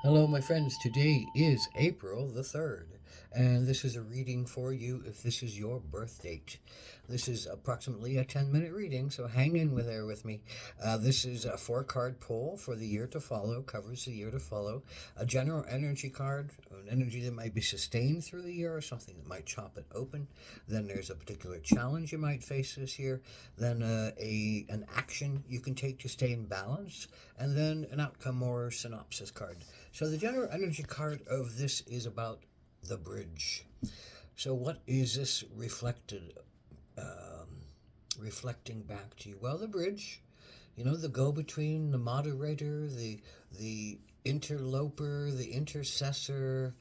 Hello, my friends. Today is April the 3rd, and this is a reading for you if this is your birth date. This is approximately a 10-minute reading, so hang in there with me. This is a four-card pull for the year to follow, covers the year to follow. A general energy card, an energy that might be sustained through the year or something that might chop it open. Then there's a particular challenge you might face this year. Then an action you can take to stay in balance. And then an outcome or synopsis card. So the general energy card of this is about the bridge. So what is this um, reflecting back to you? Well, the bridge, the go-between, the moderator, the interloper, the intercessor,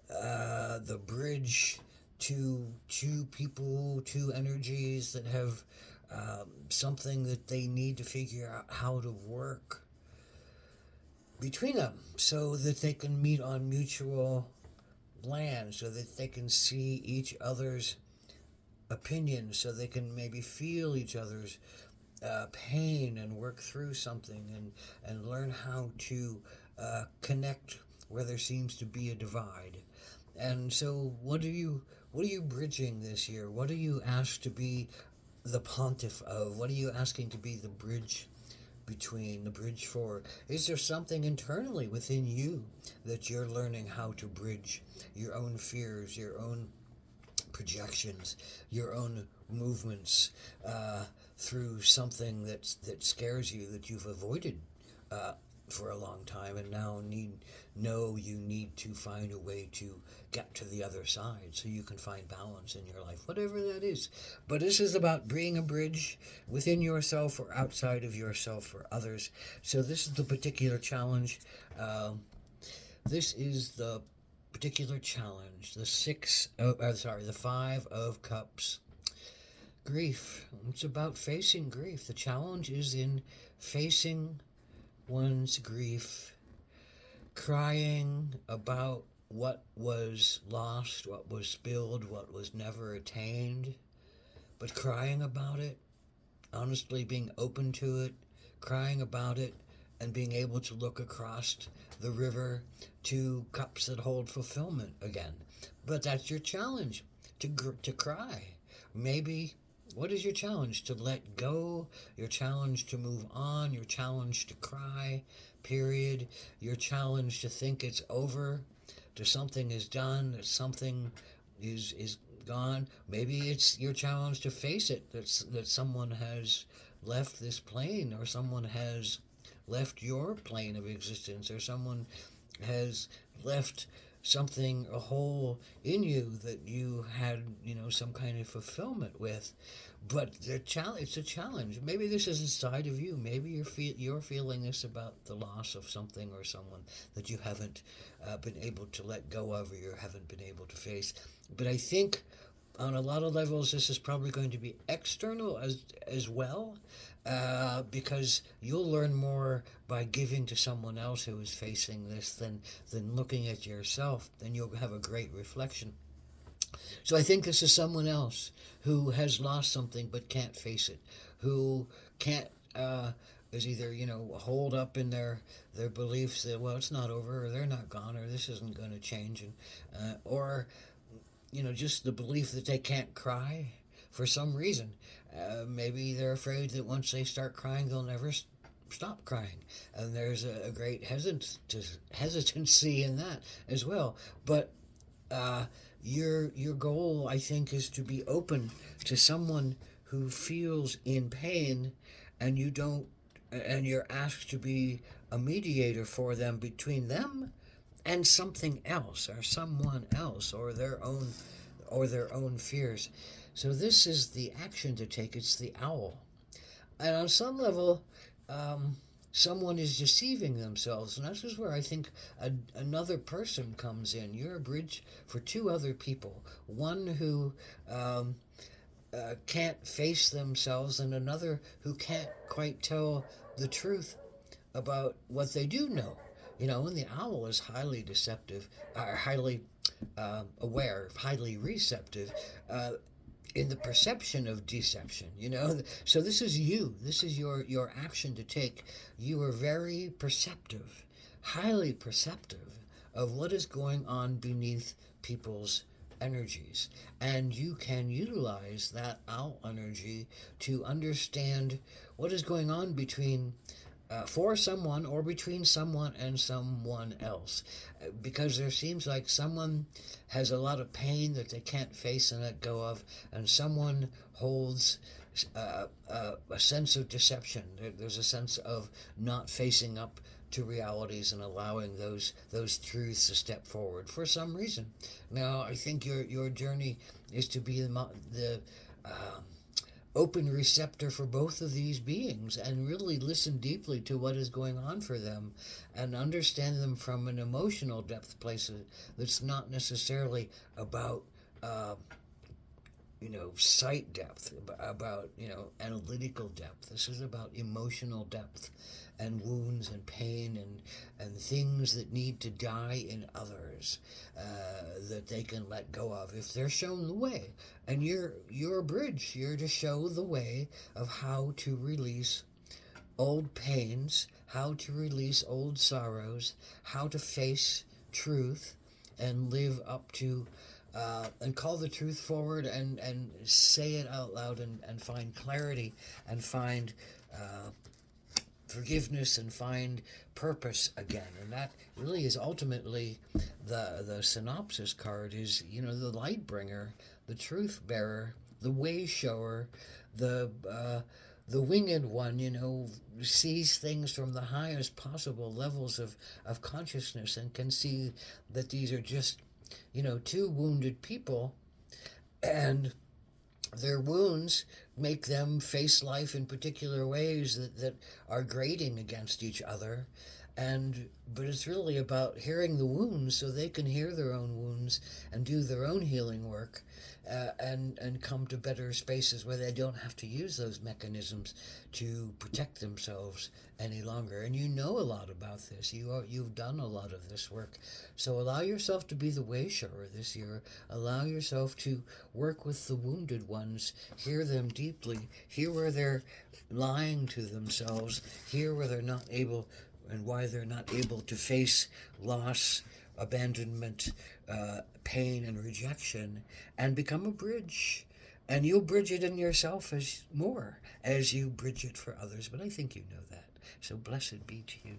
the bridge to two people, two energies that have something that they need to figure out how to work between them so that they can meet on mutual land, so that they can see each other's opinions, so they can maybe feel each other's pain and work through something and learn how to connect where there seems to be a divide. And so, what are you bridging this year? What are you asked to be the pontiff of? What are you asking to be the bridge between, the bridge for? Is there something internally within you that you're learning how to bridge your own fears, your own projections, your own movements through something that scares you, that you've avoided uh, for a long time, and now you need to find a way to get to the other side so you can find balance in your life, whatever that is. But this is about being a bridge within yourself or outside of yourself for others. So this is the particular challenge. Um, this is the particular challenge. The 5 of Cups. Grief. It's about facing grief. The challenge is in facing one's grief, crying about what was lost, what was spilled, what was never attained, but crying about it, honestly being open to it, crying about it, and being able to look across the river to cups that hold fulfillment again. But that's your challenge, to cry. Maybe what is your challenge? To let go, your challenge to move on, your challenge to cry, period. Your challenge to think it's over, to something is done, that something is gone. Maybe it's your challenge to face it, that someone has left this plane, or someone has left your plane of existence, or someone has left something, a hole in you that you had, some kind of fulfillment with. But it's a challenge. Maybe this is inside of you. Maybe you're feeling this about the loss of something or someone that you haven't been able to let go of, or you haven't been able to face. But I think on a lot of levels, this is probably going to be external as well, because you'll learn more by giving to someone else who is facing this than looking at yourself. Then you'll have a great reflection. So I think this is someone else who has lost something but can't face it, who can't. Is either hold up in their beliefs that, well, it's not over, or they're not gone, or this isn't going to change, and or just the belief that they can't cry for some reason. Maybe they're afraid that once they start crying, they'll never stop crying. And there's a great hesitancy in that as well. But uh, your goal, I think, is to be open to someone who feels in pain, and you don't, and you're asked to be a mediator for them, between them and something else, or someone else, or their own fears. So this is the action to take. It's the owl. And on some level, um, someone is deceiving themselves. And this is where I think another person comes in. You're a bridge for two other people. One who um, can't face themselves, and another who can't quite tell the truth about what they do know. And the owl is highly deceptive, highly aware, highly receptive, uh, in the perception of deception. So this is you. This is your action to take. You are very perceptive. highly perceptive of what is going on beneath people's energies. And you can utilize that owl energy to understand what is going on between for someone or between someone and someone else. Because there seems like someone has a lot of pain that they can't face and let go of, and someone holds a sense of deception. There's a sense of not facing up to realities and allowing those truths to step forward for some reason. Now, I think your journey is to be the open receptor for both of these beings and really listen deeply to what is going on for them and understand them from an emotional depth place that's not necessarily about sight depth, about analytical depth. This is about emotional depth and wounds and pain and things that need to die in others that they can let go of if they're shown the way. And you're a bridge. You're to show the way of how to release old pains, how to release old sorrows, how to face truth and live up to and call the truth forward and say it out loud and find clarity and find forgiveness and find purpose again. And that really is ultimately the synopsis card is, the light bringer, the truth bearer, the way shower, the winged one, sees things from the highest possible levels of consciousness and can see that these are just, two wounded people, and their wounds make them face life in particular ways that are grating against each other. But it's really about hearing the wounds so they can hear their own wounds and do their own healing work, and come to better spaces where they don't have to use those mechanisms to protect themselves any longer. And you know a lot about this. You've done a lot of this work. So allow yourself to be the way shower this year. Allow yourself to work with the wounded ones. Hear them deeply. Hear where they're lying to themselves. Hear where they're not able and why they're not able to face loss, abandonment, pain, and rejection, and become a bridge. And you'll bridge it in yourself as you bridge it for others. But I think you know that. So blessed be to you.